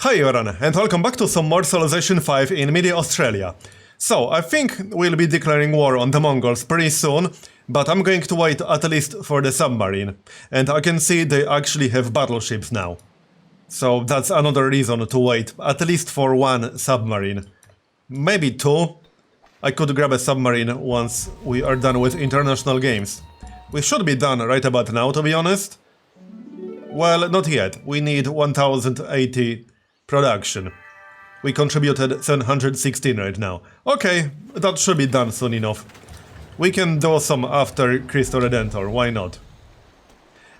Hi everyone, and welcome back to some more Civilization 5 in Midi Australia. So, I think we'll be declaring war on the Mongols pretty soon, but I'm going to wait at least for the submarine. And I can see they actually have battleships now. So that's another reason to wait, at least for one submarine. Maybe two. I could grab a submarine once we are done with international games. We should be done right about now, to be honest. Well, not yet. We need 1080 production. We contributed 716 right now. Okay, that should be done soon enough. We can do some after Cristo Redentor, why not?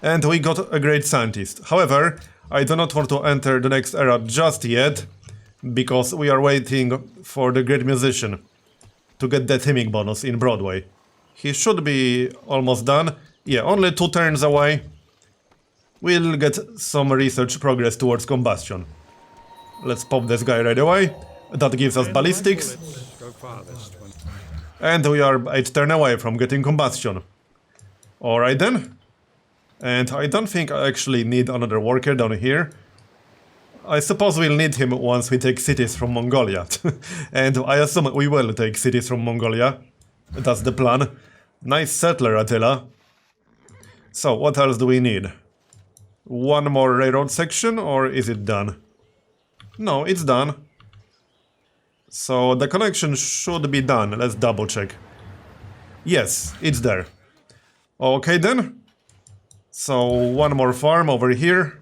And we got a great scientist. However, I do not want to enter the next era just yet, because we are waiting for the great musician to get the theming bonus in Broadway. He should be almost done. Yeah, only 2 turns away. We'll get some research progress towards combustion. Let's pop this guy right away. That gives us ballistics. And we are 8 turns away from getting combustion. Alright then. And I don't think I actually need another worker down here. I suppose we'll need him once we take cities from Mongolia. And I assume we will take cities from Mongolia. That's the plan. Nice settler, Attila. So, what else do we need? One more railroad section, or is it done? No, it's done. So the connection should be done. Let's double check. Yes, it's there. Okay then. So one more farm over here.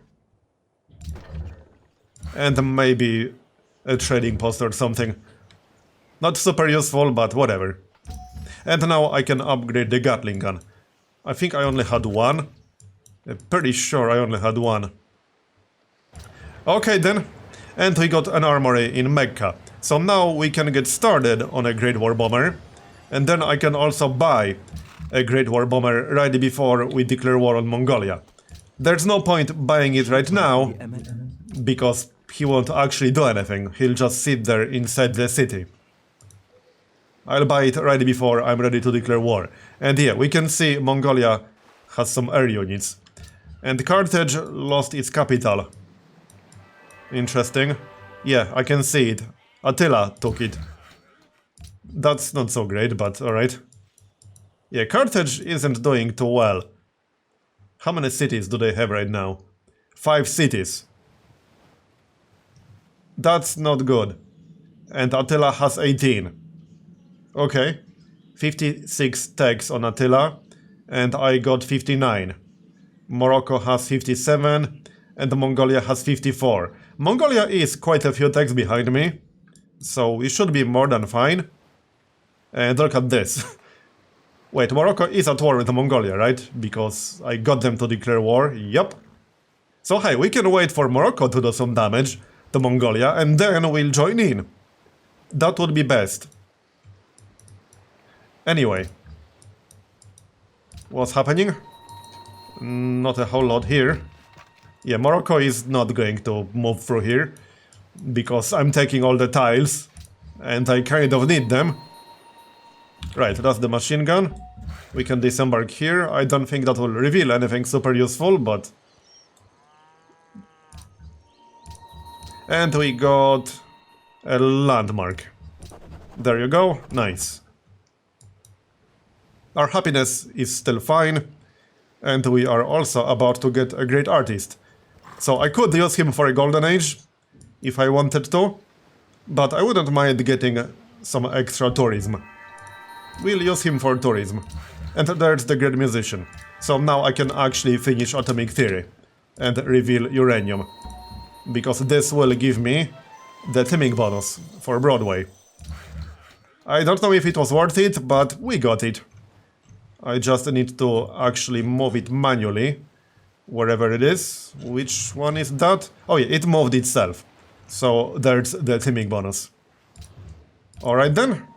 And maybe a trading post or something. Not super useful, but whatever. And now I can upgrade the Gatling gun. I think I only had one. I'm pretty sure I only had one. Okay then. And we got an armory in Mecca. So now we can get started on a Great War Bomber. And then I can also buy a Great War Bomber right before we declare war on Mongolia. There's no point buying it right now, because he won't actually do anything. He'll just sit there inside the city. I'll buy it right before I'm ready to declare war. And yeah, we can see Mongolia has some air units. And Carthage lost its capital. Interesting. Yeah, I can see it. Attila took it. That's not so great, but alright. Yeah, Carthage isn't doing too well. How many cities do they have right now? 5 cities. That's not good. And Attila has 18. Okay. 56 tags on Attila. And I got 59. Morocco has 57. And Mongolia has 54. Mongolia is quite a few tags behind me. So we should be more than fine. And look at this. Wait, Morocco is at war with Mongolia, right? Because I got them to declare war. Yup. So hey, we can wait for Morocco to do some damage to Mongolia, and then we'll join in. That would be best. Anyway. What's happening? Not a whole lot here. Yeah, Morocco is not going to move through here, because I'm taking all the tiles, and I kind of need them. Right, that's the machine gun. We can disembark here. I don't think that will reveal anything super useful, but... And we got a landmark. There you go, nice. Our happiness is still fine, and we are also about to get a great artist. So I could use him for a golden age, if I wanted to, but I wouldn't mind getting some extra tourism. We'll use him for tourism. And there's the great musician. So now I can actually finish atomic theory and reveal uranium. Because this will give me the theming bonus for Broadway. I don't know if it was worth it, but we got it. I just need to actually move it manually. Wherever it is. Which one is that? Oh yeah, it moved itself. So there's the theming bonus. Alright then.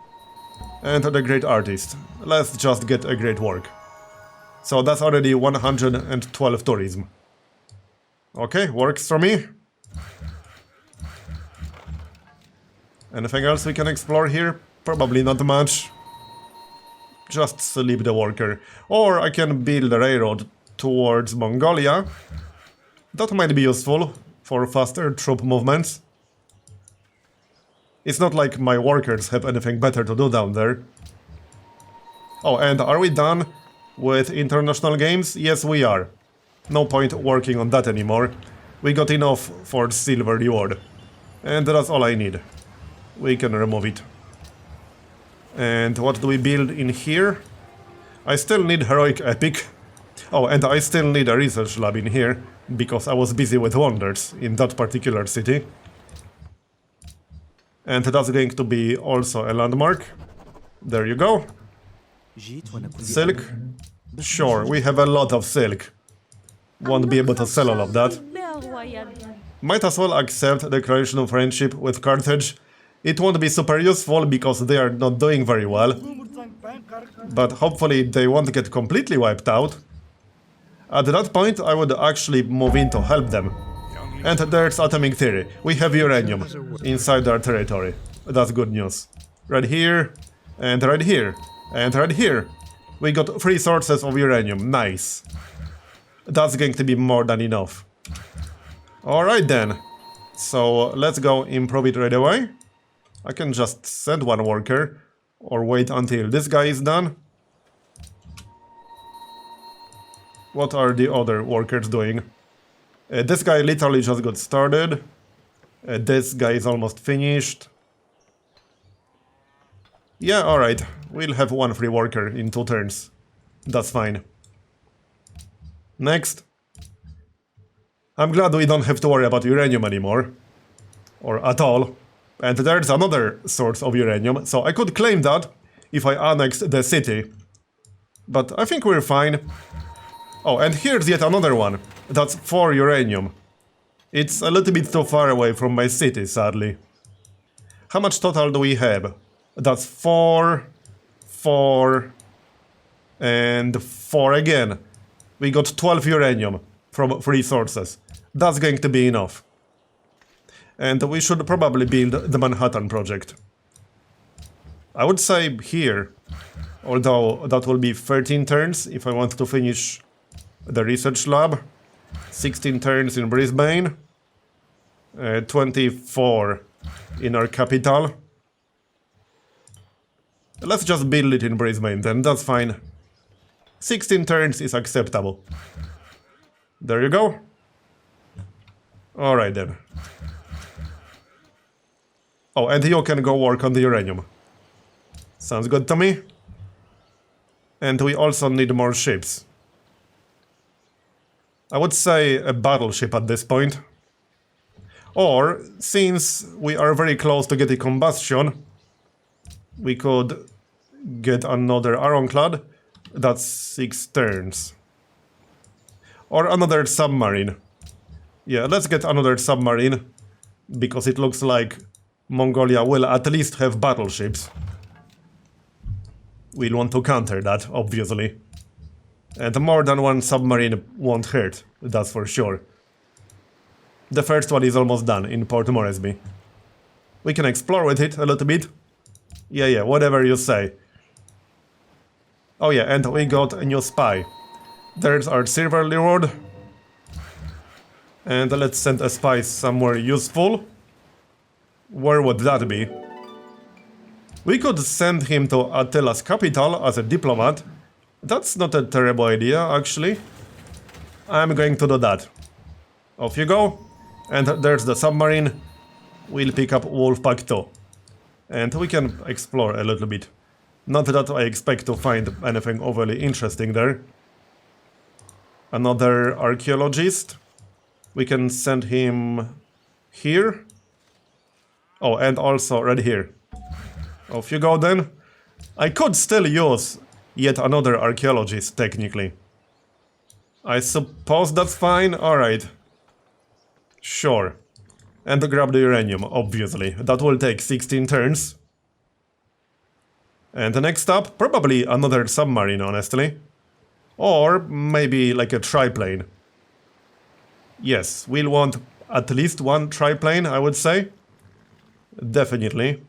And the great artist. Let's just get a great work. So that's already 112 tourism. Okay, works for me. Anything else we can explore here? Probably not much. Just sleep the worker. Or I can build a railroad towards Mongolia. That might be useful for faster troop movements. It's not like my workers have anything better to do down there. Oh, and are we done with international games? Yes, we are. No point working on that anymore. We got enough for silver reward. And that's all I need. We can remove it. And what do we build in here? I still need heroic epic. Oh, and I still need a research lab in here, because I was busy with wonders in that particular city. And that's going to be also a landmark. There you go. Silk? Sure, we have a lot of silk. Won't be able to sell all of that. Might as well accept the creation of friendship with Carthage. It won't be super useful because they are not doing very well. But hopefully they won't get completely wiped out. At that point I would actually move in to help them. And there's atomic theory. We have uranium inside our territory. That's good news. Right here, and right here, and right here. We got 3 sources of uranium. Nice. That's going to be more than enough. Alright then. So let's go improve it right away. I can just send one worker, or wait until this guy is done. What are the other workers doing? This guy literally just got started. This guy is almost finished. Yeah, alright. We'll have one free worker in 2 turns. That's fine. Next. I'm glad we don't have to worry about uranium anymore. Or at all. And there's another source of uranium, so I could claim that if I annexed the city. But I think we're fine. Oh, and here's yet another one. That's 4 uranium. It's a little bit too far away from my city, sadly. How much total do we have? That's 4, 4, and 4 again. We got 12 uranium from 3 sources. That's going to be enough. And we should probably build the Manhattan Project. I would say here, although that will be 13 turns if I want to finish the research lab. 16 turns in Brisbane. 24 in our capital. Let's just build it in Brisbane then, that's fine. 16 turns is acceptable. There you go. Alright then. Oh, and you can go work on the uranium. Sounds good to me. And we also need more ships. I would say a battleship at this point. Or, since we are very close to getting combustion, we could get another ironclad. That's 6 turns. Or another submarine. Yeah, let's get another submarine, because it looks like Mongolia will at least have battleships. We'll want to counter that, obviously. And more than one submarine won't hurt, that's for sure. The first one is almost done in Port Moresby. We can explore with it a little bit. Yeah, whatever you say. Oh yeah, and we got a new spy. There's our silver reward. And let's send a spy somewhere useful. Where would that be? We could send him to Attila's capital as a diplomat. That's not a terrible idea, actually. I'm going to do that. Off you go. And there's the submarine. We'll pick up Wolfpack 2. And we can explore a little bit. Not that I expect to find anything overly interesting there. Another archaeologist. We can send him here. Oh, and also right here. Off you go then. I could still use yet another archaeologist, technically. I suppose that's fine? Alright. Sure. And grab the uranium, obviously. That will take 16 turns. And next up, probably another submarine, honestly. Or maybe like a triplane. Yes, we'll want at least one triplane, I would say. Definitely.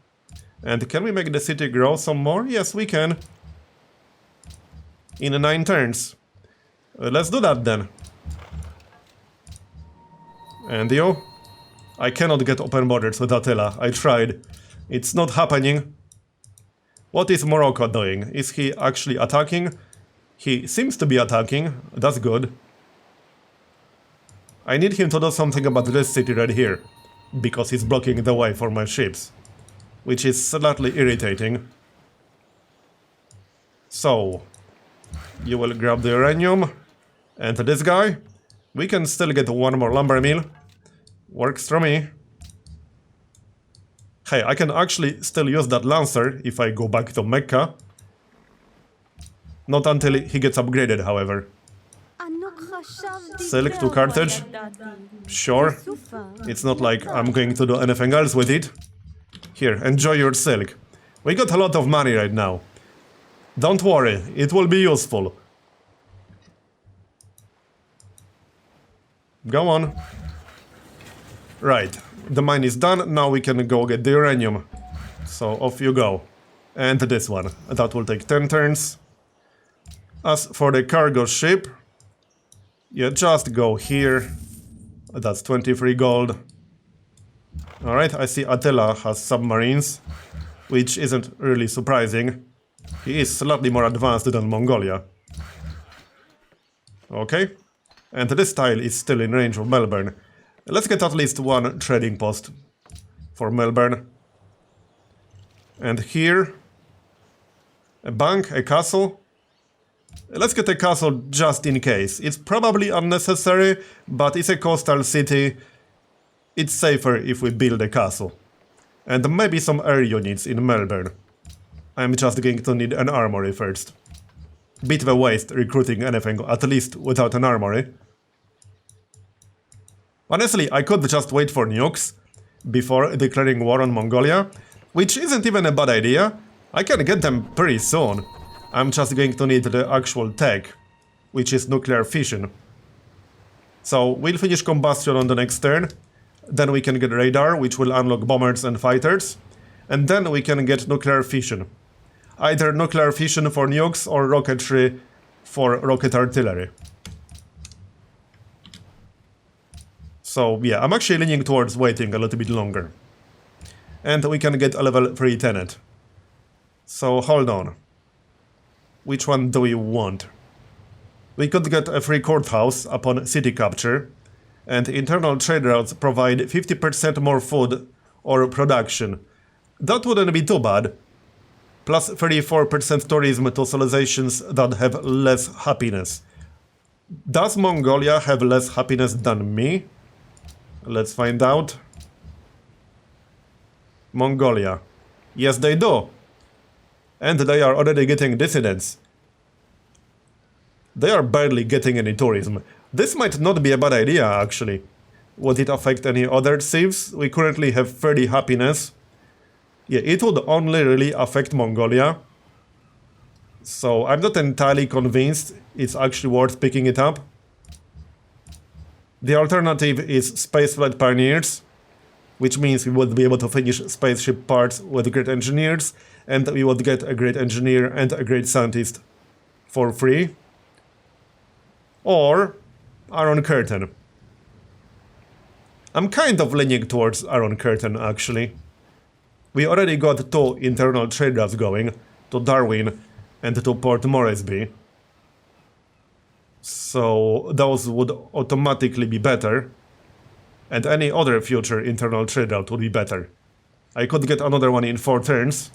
And can we make the city grow some more? Yes, we can. In 9 turns. Let's do that then. And you? I cannot get open borders with Attila. I tried. It's not happening. What is Morocco doing? Is he actually attacking? He seems to be attacking. That's good. I need him to do something about this city right here, because he's blocking the way for my ships, which is slightly irritating. So, you will grab the uranium, and this guy. We can still get one more lumber mill. Works for me. Hey, I can actually still use that Lancer if I go back to Mecca. Not until he gets upgraded, however. Silk to Carthage. Sure. It's not like I'm going to do anything else with it. Here, enjoy your silk. We got a lot of money right now. Don't worry, it will be useful. Go on. Right, the mine is done, now we can go get the uranium. So off you go. And this one, that will take 10 turns. As for the cargo ship, you just go here. That's 23 gold. Alright, I see Attila has submarines, which isn't really surprising. He is slightly more advanced than Mongolia. Okay. And this tile is still in range of Melbourne. Let's get at least one trading post for Melbourne. And here, a bank, a castle. Let's get a castle just in case. It's probably unnecessary, but it's a coastal city. It's safer if we build a castle. And maybe some air units in Melbourne. I'm just going to need an armory first. Bit of a waste recruiting anything, at least without an armory. Honestly, I could just wait for nukes before declaring war on Mongolia, which isn't even a bad idea. I can get them pretty soon. I'm just going to need the actual tech, which is nuclear fission. So we'll finish combustion on the next turn, then we can get radar, which will unlock bombers and fighters, and then we can get nuclear fission. Either nuclear fission for nukes or rocketry for rocket artillery. So yeah, I'm actually leaning towards waiting a little bit longer. And we can get a level 3 tenant. So hold on. Which one do we want? We could get a free courthouse upon city capture, and internal trade routes provide 50% more food or production. That wouldn't be too bad. Plus 34% tourism to civilizations that have less happiness. Does Mongolia have less happiness than me? Let's find out. Mongolia. Yes, they do. And they are already getting dissidents. They are barely getting any tourism. This might not be a bad idea, actually. Would it affect any other civs? We currently have 30 happiness. Yeah, it would only really affect Mongolia. So I'm not entirely convinced it's actually worth picking it up. The alternative is spaceflight pioneers, which means we would be able to finish spaceship parts with great engineers, and we would get a great engineer and a great scientist for free. Or Iron Curtain. I'm kind of leaning towards Iron Curtain, actually. We already got 2 internal trade routes going, to Darwin and to Port Moresby. So those would automatically be better, and any other future internal trade route would be better. I could get another one in 4 turns.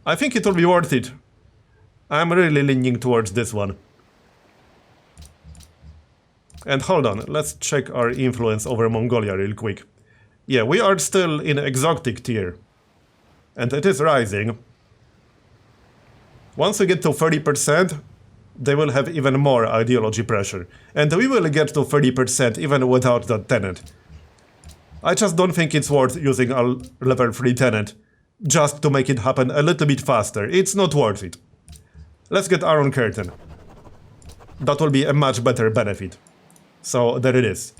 I think it will be worth it. I'm really leaning towards this one. And hold on, let's check our influence over Mongolia real quick. Yeah, we are still in exotic tier. And it is rising. Once we get to 30%, they will have even more ideology pressure. And we will get to 30% even without that tenant. I just don't think it's worth using a level 3 tenant just to make it happen a little bit faster. It's not worth it. Let's get Iron Curtain. That will be a much better benefit. So there it is.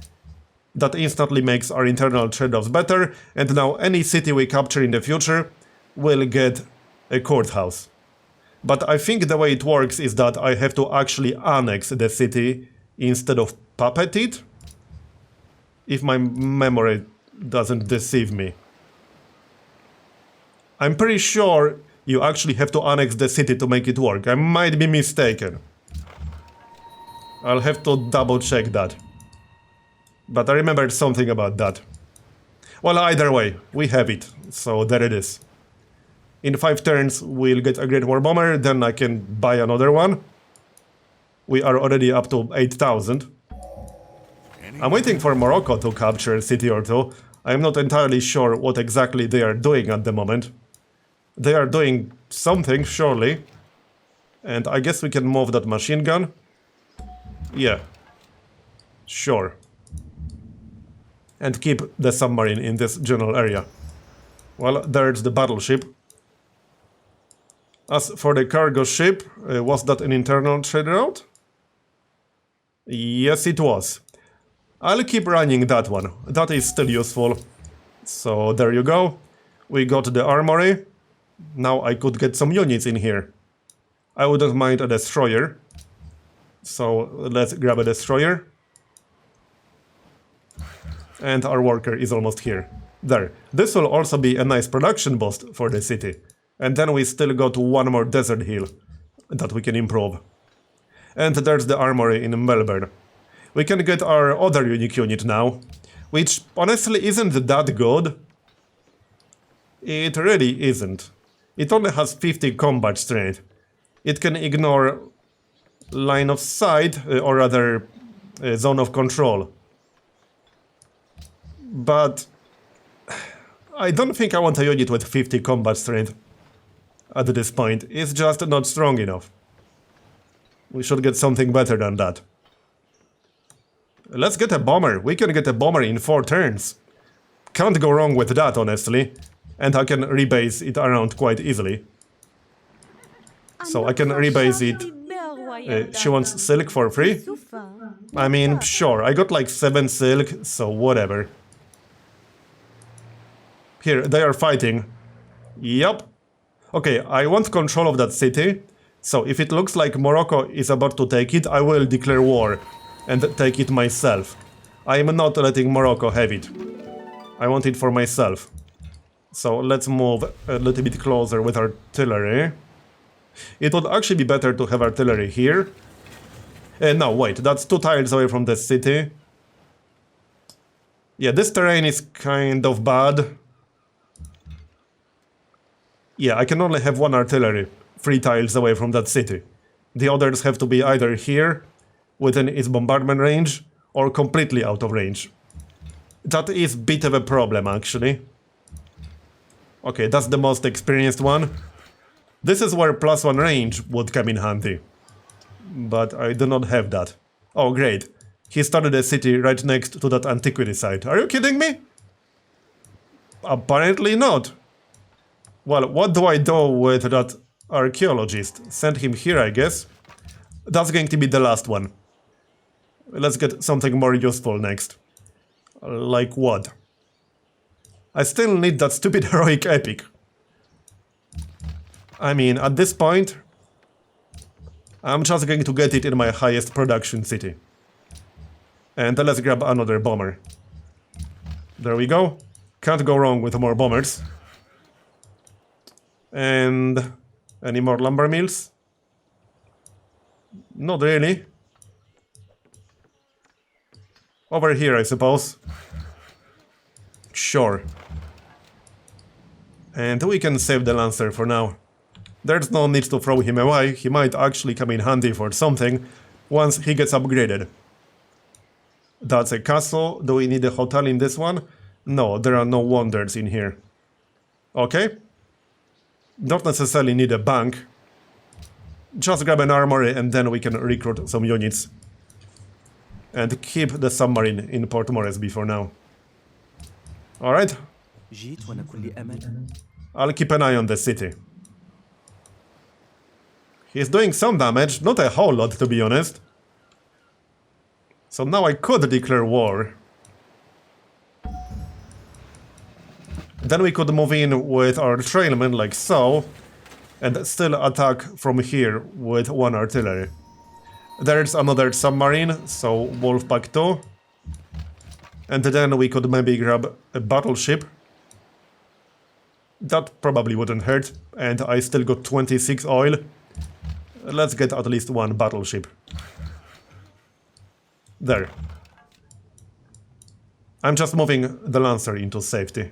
That instantly makes our internal trade-offs better, and now any city we capture in the future will get a courthouse. But I think the way it works is that I have to actually annex the city instead of puppet it. if my memory doesn't deceive me. I'm pretty sure you actually have to annex the city to make it work. I might be mistaken. I'll have to double check that. But I remembered something about that. Well, either way, we have it, so there it is. In 5 turns we'll get a Great War Bomber, then I can buy another one. We are already up to 8,000. I'm waiting for Morocco to capture a city or two. I'm not entirely sure what exactly they are doing at the moment. They are doing something, surely. And I guess we can move that machine gun. Yeah. Sure. And keep the submarine in this general area. Well, there's the battleship. As for the cargo ship, was that an internal trade route? Yes, it was. I'll keep running that one. That is still useful. So there you go. We got the armory. Now I could get some units in here. I wouldn't mind a destroyer. So let's grab a destroyer. And our worker is almost here. There. This will also be a nice production boost for the city. And then we still got one more desert hill that we can improve. And there's the armory in Melbourne. We can get our other unique unit now, which honestly isn't that good. It really isn't. It only has 50 combat strength. It can ignore line of sight, or rather zone of control. But I don't think I want a unit with 50 combat strength at this point. It's just not strong enough. We should get something better than that. Let's get a bomber. We can get a bomber in 4 turns. Can't go wrong with that, honestly. And I can rebase it around quite easily. So I can rebase it. She wants silk for free? I mean, sure, I got like 7 silk, so whatever. Here, they are fighting. Yup. Okay, I want control of that city. So if it looks like Morocco is about to take it, I will declare war and take it myself. I am not letting Morocco have it. I want it for myself. So let's move a little bit closer with artillery. It would actually be better to have artillery here. No, wait, that's 2 tiles away from the city. Yeah, this terrain is kind of bad. Yeah, I can only have 1 artillery 3 tiles away from that city. The others have to be either here, within its bombardment range, or completely out of range. That is a bit of a problem, actually. Okay, that's the most experienced one. This is where +1 range would come in handy. But I do not have that. Oh, great. He started a city right next to that antiquity site. Are you kidding me? Apparently not. Well, what do I do with that archaeologist? Send him here, I guess. That's going to be the last one. Let's get something more useful next. Like what? I still need that stupid heroic epic. I mean, at this point, I'm just going to get it in my highest production city. And let's grab another bomber. There we go. Can't go wrong with more bombers. And any more lumber mills? Not really. Over here, I suppose. Sure. And we can save the Lancer for now. There's no need to throw him away. He might actually come in handy for something once he gets upgraded. That's a castle. Do we need a hotel in this one? No, there are no wonders in here. Okay. Don't necessarily need a bank. Just grab an armory and then we can recruit some units. And keep the submarine in Port Moresby for now. Alright. I'll keep an eye on the city. He's doing some damage, not a whole lot to be honest. So now I could declare war. Then we could move in with our trailmen like so, and still attack from here with 1 artillery. There's another submarine, so Wolfpack 2. And then we could maybe grab a battleship. That probably wouldn't hurt. And I still got 26 oil. Let's get at least one battleship. There. I'm just moving the Lancer into safety.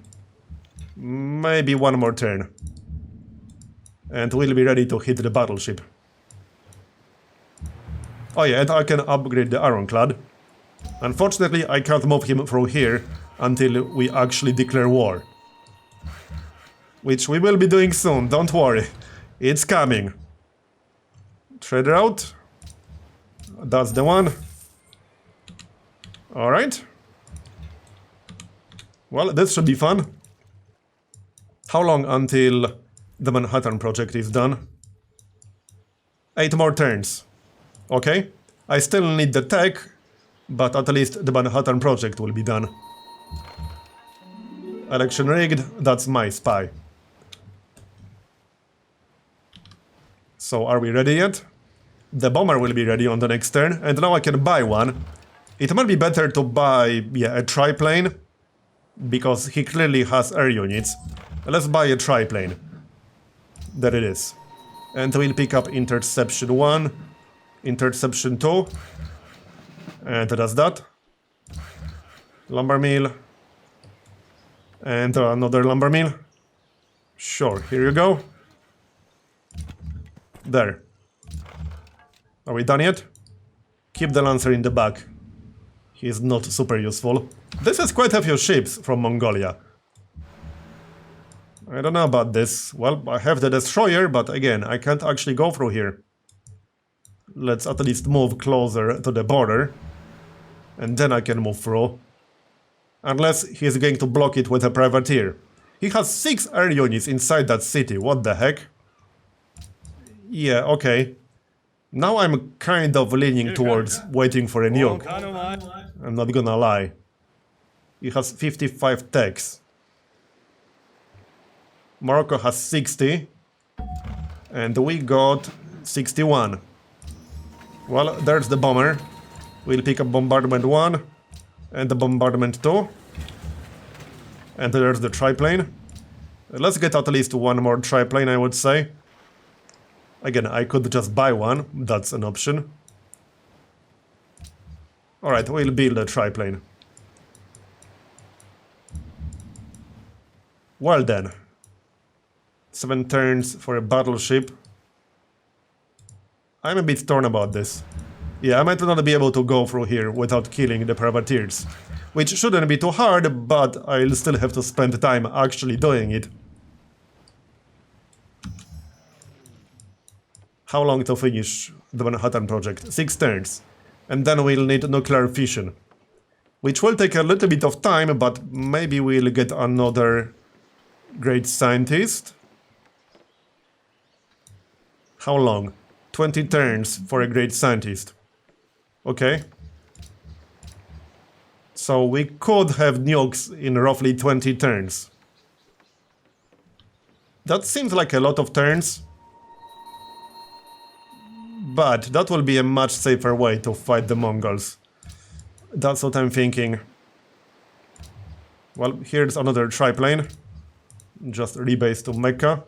Maybe one more turn. And we'll be ready to hit the battleship. Oh yeah, and I can upgrade the Ironclad. Unfortunately, I can't move him through here until we actually declare war. Which we will be doing soon, don't worry. It's coming. Trader out. That's the one. Alright. Well, this should be fun. How long until the Manhattan Project is done? 8 more turns. Okay. I still need the tech, but at least the Manhattan Project will be done. Election rigged, that's my spy. So are we ready yet? The bomber will be ready on the next turn, and now I can buy one. It might be better to buy, a triplane, because he clearly has air units. Let's buy a triplane. There it is. And we'll pick up Interception 1, Interception 2, and that's that. Lumber mill. And another lumber mill. Sure, here you go. There. Are we done yet? Keep the Lancer in the back. He's not super useful. This is quite a few ships from Mongolia. I don't know about this. Well, I have the destroyer, but again, I can't actually go through here. Let's at least move closer to the border. And then I can move through. Unless he's going to block it with a privateer. He has 6 air units inside that city, what the heck? Yeah, okay. Now I'm kind of leaning towards waiting for a nuke. I'm not gonna lie. He has 55 techs. Morocco has 60. And we got 61. Well, there's the bomber. We'll pick up bombardment 1. And the bombardment 2. And there's the triplane. Let's get at least one more triplane, I would say. Again, I could just buy one. That's an option. Alright, we'll build a triplane. Well then. 7 turns for a battleship. I'm a bit torn about this. Yeah, I might not be able to go through here without killing the privateers. Which shouldn't be too hard, but I'll still have to spend time actually doing it. How long to finish the Manhattan Project? 6 turns. And then we'll need nuclear fission. Which will take a little bit of time, but maybe we'll get another great scientist. How long? 20 turns for a great scientist. Okay. So we could have nukes in roughly 20 turns. That seems like a lot of turns. But that will be a much safer way to fight the Mongols. That's what I'm thinking. Well, here's another triplane. Just rebase to Mecca.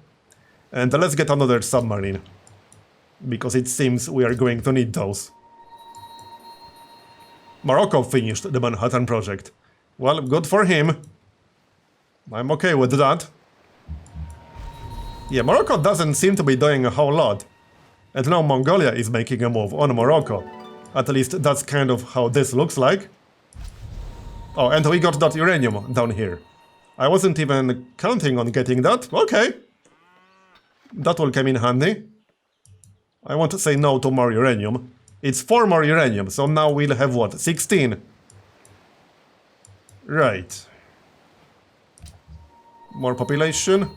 And let's get another submarine. Because it seems we are going to need those. Morocco finished the Manhattan Project. Well, good for him. I'm okay with that. Yeah, Morocco doesn't seem to be doing a whole lot. And now Mongolia is making a move on Morocco. At least that's kind of how this looks like. Oh, and we got that uranium down here. I wasn't even counting on getting that. Okay. That will come in handy. I want to say no to more uranium. It's 4 more uranium, so now we'll have what? 16? Right. More population.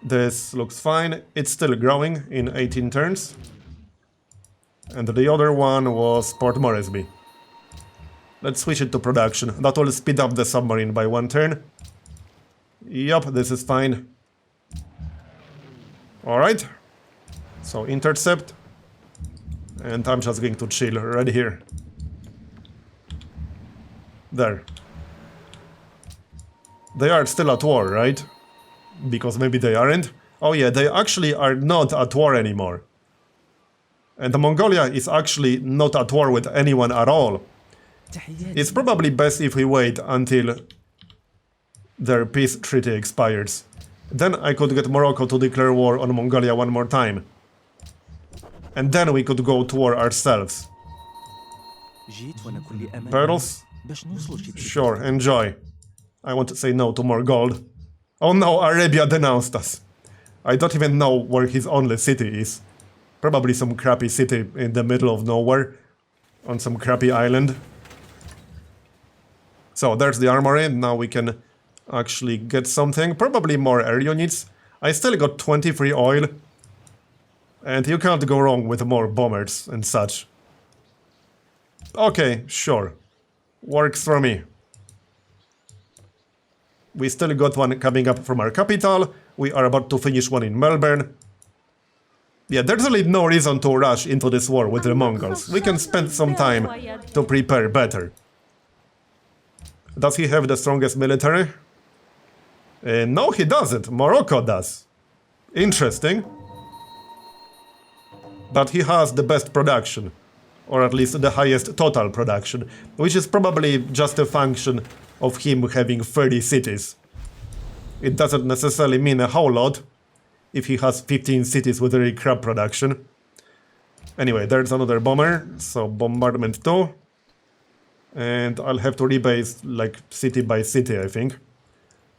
This looks fine. It's still growing in 18 turns. And the other one was Port Moresby. Let's switch it to production. That will speed up the submarine by 1 turn. Yup, this is fine. Alright. So intercept. And I'm just going to chill right here. There. They are still at war, right? Because maybe they aren't. Oh yeah, they actually are not at war anymore. And Mongolia is actually not at war with anyone at all. It's probably best if we wait until their peace treaty expires. Then I could get Morocco to declare war on Mongolia one more time. And then we could go to war ourselves. Pearls? Sure, enjoy. I want to say no to more gold. Oh no, Arabia denounced us. I don't even know where his only city is. Probably some crappy city in the middle of nowhere. On some crappy island. So there's the armory. Now we can actually get something. Probably more air units. I still got 23 oil. And you can't go wrong with more bombers and such. Okay, sure. Works for me. We still got one coming up from our capital. We are about to finish one in Melbourne. Yeah, there's really no reason to rush into this war with the Mongols. We can spend some time to prepare better. Does he have the strongest military? No, he doesn't. Morocco does. Interesting. But he has the best production. Or at least the highest total production. Which is probably just a function of him having 30 cities. It doesn't necessarily mean a whole lot if he has 15 cities with really crap production. Anyway, there's another bomber, so bombardment 2. And I'll have to rebase like city by city, I think.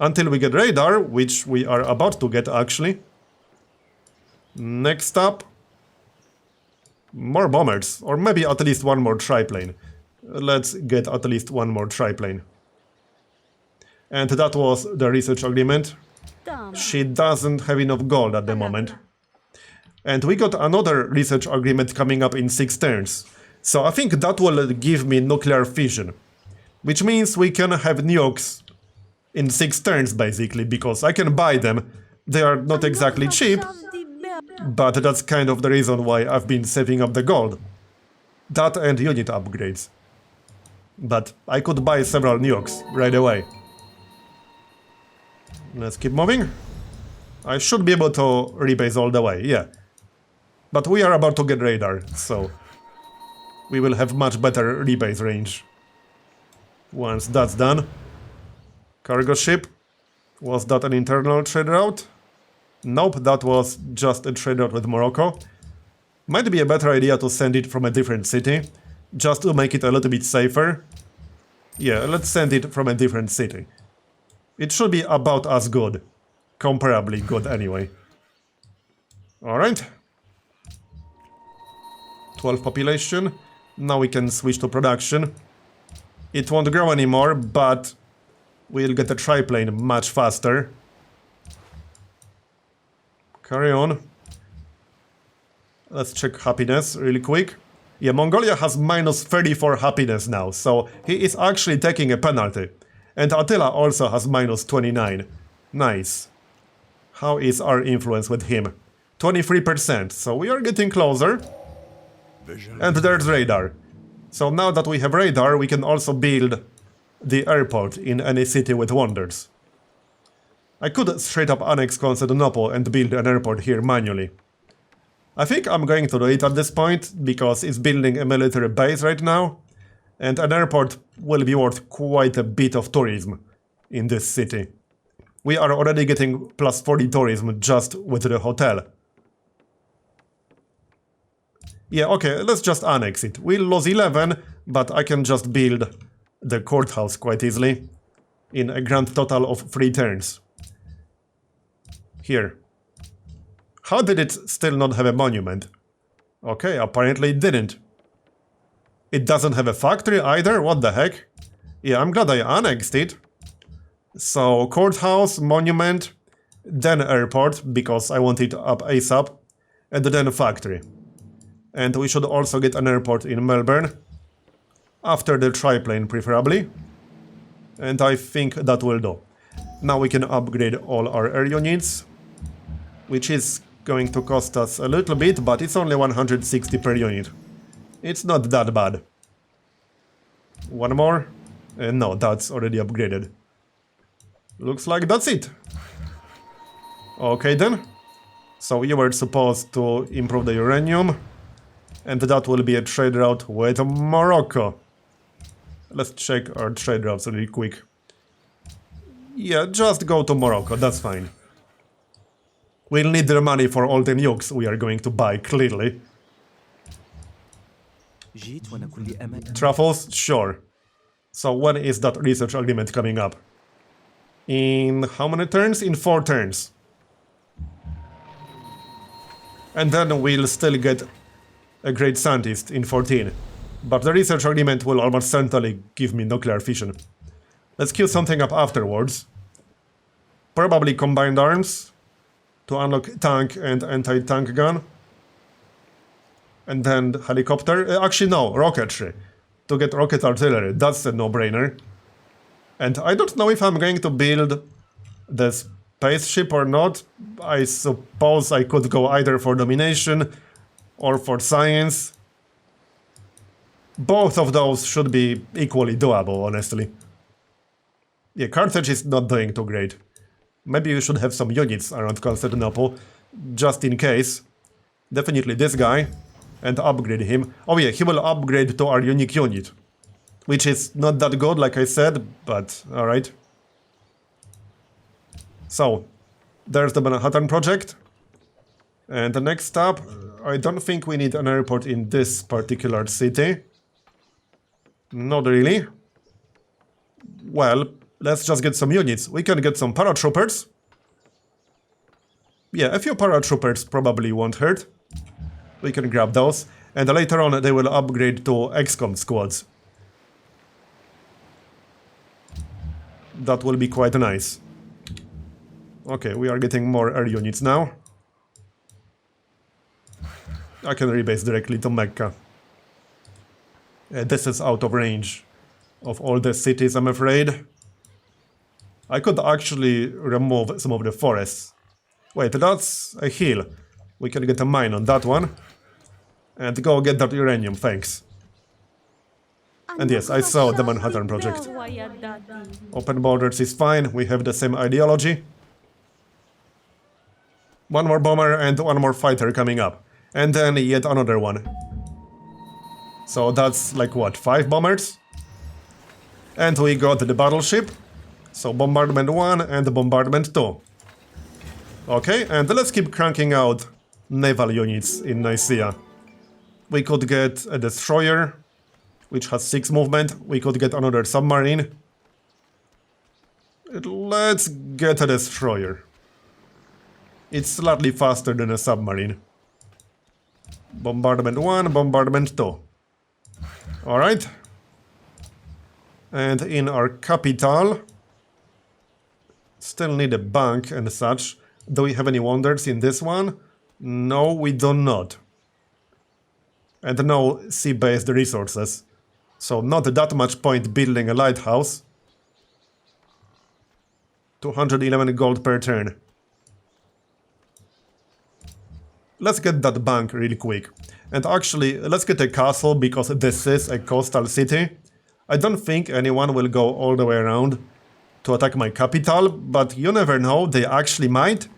Until we get radar, which we are about to get actually. Next up, more bombers, or maybe at least one more triplane. Let's get at least one more triplane. And that was the research agreement. She doesn't have enough gold at the moment. And we got another research agreement coming up in 6 turns. So I think that will give me nuclear fission. Which means we can have nukes in 6 turns basically, because I can buy them. They are not exactly cheap, but that's kind of the reason why I've been saving up the gold. That and unit upgrades. But I could buy several nukes right away. Let's keep moving. I should be able to rebase all the way, yeah. But we are about to get radar, so we will have much better rebase range. Once that's done. Cargo ship. Was that an internal trade route? Nope, that was just a trade route with Morocco. Might be a better idea to send it from a different city, just to make it a little bit safer. Yeah, let's send it from a different city. It should be about as good. Comparably good anyway. Alright. 12 population. Now we can switch to production. It won't grow anymore, but we'll get a triplane much faster. Carry on. Let's check happiness really quick. Yeah, Mongolia has minus 34 happiness now, so he is actually taking a penalty. And Attila also has minus 29. Nice. How is our influence with him? 23%, so we are getting closer. And there's radar. So now that we have radar, we can also build the airport in any city with wonders. I could straight up annex Constantinople and build an airport here manually. I think I'm going to do it at this point, because it's building a military base right now. And an airport will be worth quite a bit of tourism in this city. We are already getting plus 40 tourism just with the hotel. Yeah, okay, let's just annex it. We'll lose 11, but I can just build the courthouse quite easily in a grand total of 3 turns. Here. How did it still not have a monument? Okay, apparently it didn't. It doesn't have a factory either? What the heck? Yeah, I'm glad I annexed it. So, courthouse, monument, then airport, because I want it up ASAP, and then factory. And we should also get an airport in Melbourne. After the triplane, preferably. And I think that will do. Now we can upgrade all our air units, which is going to cost us a little bit, but it's only 160 per unit. It's not that bad. One more, No, that's already upgraded. Looks like that's it. Okay then. So you were supposed to improve the uranium. And that will be a trade route with Morocco. Let's check our trade routes really quick. Yeah, just go to Morocco, that's fine. We'll need their money for all the nukes we are going to buy, clearly. Truffles? Sure. So when is that research agreement coming up? In how many turns? In 4 turns. And then we'll still get a great scientist in 14. But the research agreement will almost certainly give me nuclear fission. Let's queue something up afterwards. Probably combined arms to unlock tank and anti-tank gun. And then helicopter. Actually no, rocketry. To get rocket artillery, that's a no-brainer. And I don't know if I'm going to build the spaceship or not. I suppose I could go either for domination or for science. Both of those should be equally doable, honestly. Yeah, Carthage is not doing too great. Maybe you should have some units around Constantinople, just in case. Definitely this guy, and upgrade him. Oh yeah, he will upgrade to our unique unit. Which is not that good, like I said, but alright. So, there's the Manhattan Project. And the next up, I don't think we need an airport in this particular city. Not really. Well, let's just get some units. We can get some paratroopers. Yeah, a few paratroopers probably won't hurt. We can grab those. And later on they will upgrade to XCOM squads. That will be quite nice. Okay, we are getting more air units now. I can rebase directly to Mecca. This is out of range of all the cities, I'm afraid. I could actually remove some of the forests. Wait, that's a hill. We can get a mine on that one. And go get that uranium, thanks. And yes, I saw the Manhattan Project. Open borders is fine, we have the same ideology. One more bomber and one more fighter coming up. And then yet another one. So that's like what, 5 bombers? And we got the battleship. So bombardment 1 and bombardment 2. Okay, and let's keep cranking out naval units in Nicaea. We could get a destroyer, which has 6 movement. We could get another submarine. Let's get a destroyer. It's slightly faster than a submarine. Bombardment 1, bombardment 2. Alright. And in our capital, still need a bank and such. Do we have any wonders in this one? No, we do not. And no sea-based resources. So not that much point building a lighthouse. 211 gold per turn. Let's get that bank really quick. And actually, let's get a castle, because this is a coastal city. I don't think anyone will go all the way around to attack my capital, but you never know, they actually might.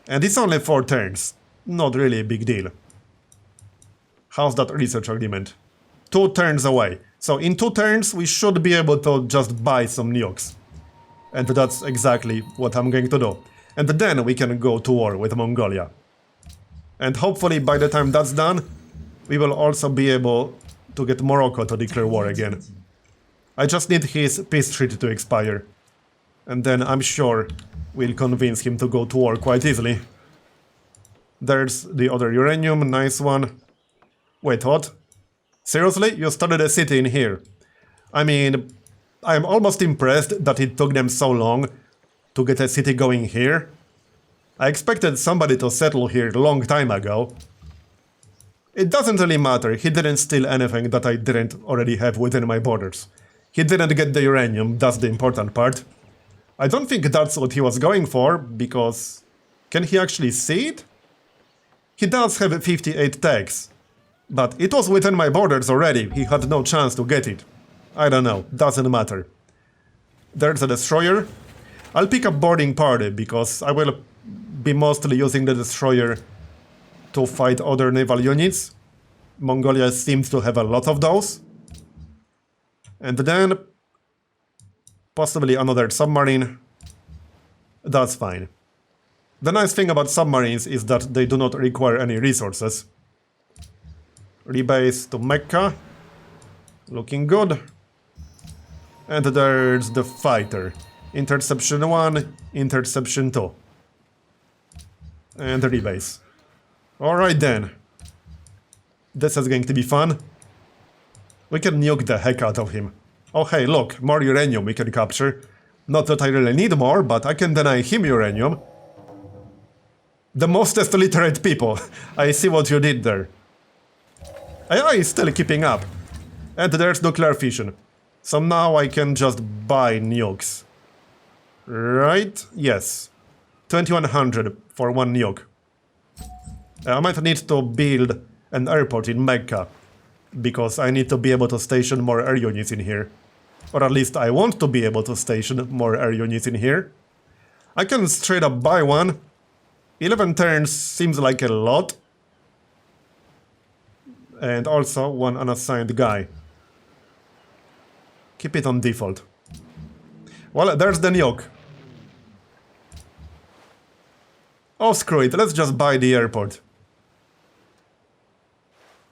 And it's only 4 turns. Not really a big deal. How's that research agreement? 2 turns away. So in 2 turns, we should be able to just buy some nukes. And that's exactly what I'm going to do. And then we can go to war with Mongolia. And hopefully by the time that's done, we will also be able to get Morocco to declare war again. I just need his peace treaty to expire. And then I'm sure we'll convince him to go to war quite easily. There's the other uranium, nice one. Wait, what? Seriously? You started a city in here? I mean, I'm almost impressed that it took them so long to get a city going here. I expected somebody to settle here a long time ago. It doesn't really matter, he didn't steal anything that I didn't already have within my borders. He didn't get the uranium, that's the important part. I don't think that's what he was going for, because... Can he actually see it? He does have 58 tags. But it was within my borders already, he had no chance to get it. I don't know, doesn't matter. There's a destroyer. I'll pick up boarding party because I will be mostly using the destroyer to fight other naval units. Mongolia seems to have a lot of those. And then possibly another submarine. That's fine. The nice thing about submarines is that they do not require any resources. Rebase to Mecca. Looking good. And there's the fighter. Interception 1, interception 2. And rebase. Alright then. This is going to be fun. We can nuke the heck out of him. Oh hey, look, more uranium we can capture. Not that I really need more, but I can deny him uranium. The most illiterate people. I see what you did there. AI is still keeping up. And there's nuclear fission. So now I can just buy nukes. Right? Yes. 2100 for one nuke. I might need to build an airport in Mecca. Because I need to be able to station more air units in here. Or at least I want to be able to station more air units in here. I can straight up buy one. 11 turns seems like a lot. And also one unassigned guy. Keep it on default. Well, there's the nuke. Oh, screw it, let's just buy the airport.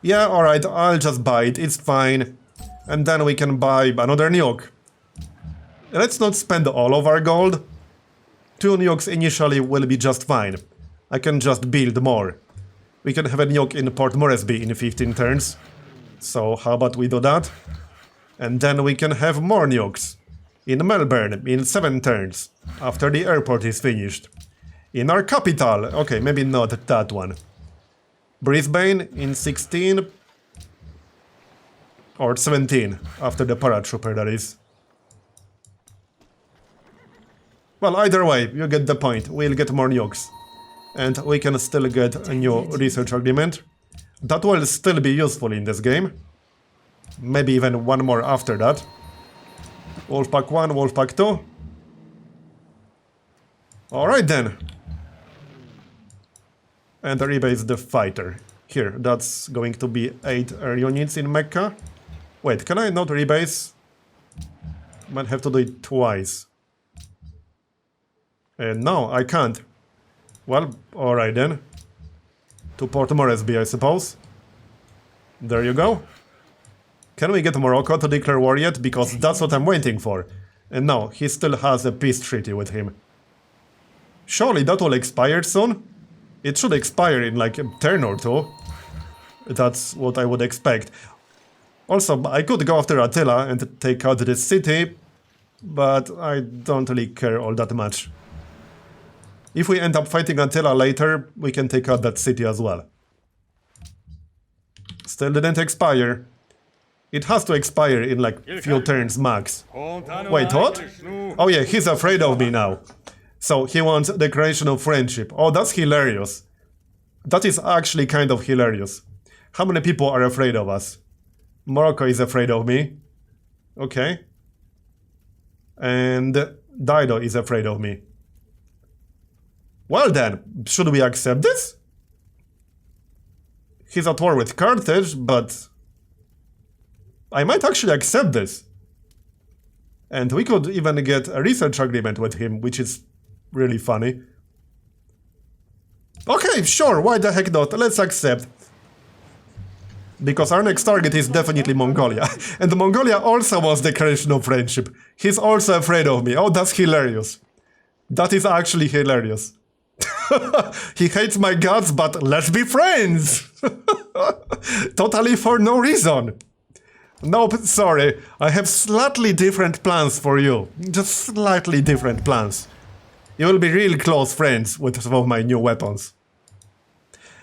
Yeah, alright, I'll just buy it, it's fine. And then we can buy another nuke. Let's not spend all of our gold. 2 nukes initially will be just fine. I can just build more. We can have a nuke in Port Moresby in 15 turns. So how about we do that? And then we can have more nukes. In Melbourne in 7 turns. After the airport is finished. In our capital, okay, maybe not that one. Brisbane in 16. Or 17, after the paratrooper that is. Well, either way, you get the point. We'll get more nukes. And we can still get a new research agreement. That will still be useful in this game. Maybe even one more after that. Wolfpack 1, Wolfpack 2. Alright then. And rebase the fighter. Here, that's going to be 8 air units in Mecca. Wait, can I not rebase? Might have to do it twice. No, I can't. Well, alright then. To Port Moresby, I suppose. There you go. Can we get Morocco to declare war yet? Because that's what I'm waiting for. And no, he still has a peace treaty with him. Surely that will expire soon? It should expire in like a turn or two. That's what I would expect. Also, I could go after Attila and take out this city, but I don't really care all that much. If we end up fighting Attila later, we can take out that city as well. Still didn't expire. It has to expire in like few turns max. Wait, what? Oh yeah, he's afraid of me now. So he wants declaration of friendship. Oh, that's hilarious. That is actually kind of hilarious. How many people are afraid of us? Morocco is afraid of me. Okay. And Dido is afraid of me. Well then, should we accept this? He's at war with Carthage, but I might actually accept this. And we could even get a research agreement with him, which is really funny. Okay, sure, why the heck not? Let's accept. Because our next target is definitely Mongolia. And Mongolia also wants declaration of friendship. He's also afraid of me. Oh, that's hilarious. That is actually hilarious. He hates my guts, but let's be friends! Totally for no reason. Nope, sorry. I have slightly different plans for you. Just slightly different plans. You will be real close friends with some of my new weapons.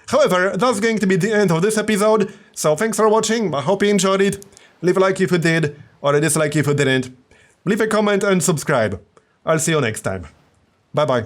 However, that's going to be the end of this episode, so thanks for watching, I hope you enjoyed it. Leave a like if you did, or a dislike if you didn't. Leave a comment and subscribe. I'll see you next time. Bye bye.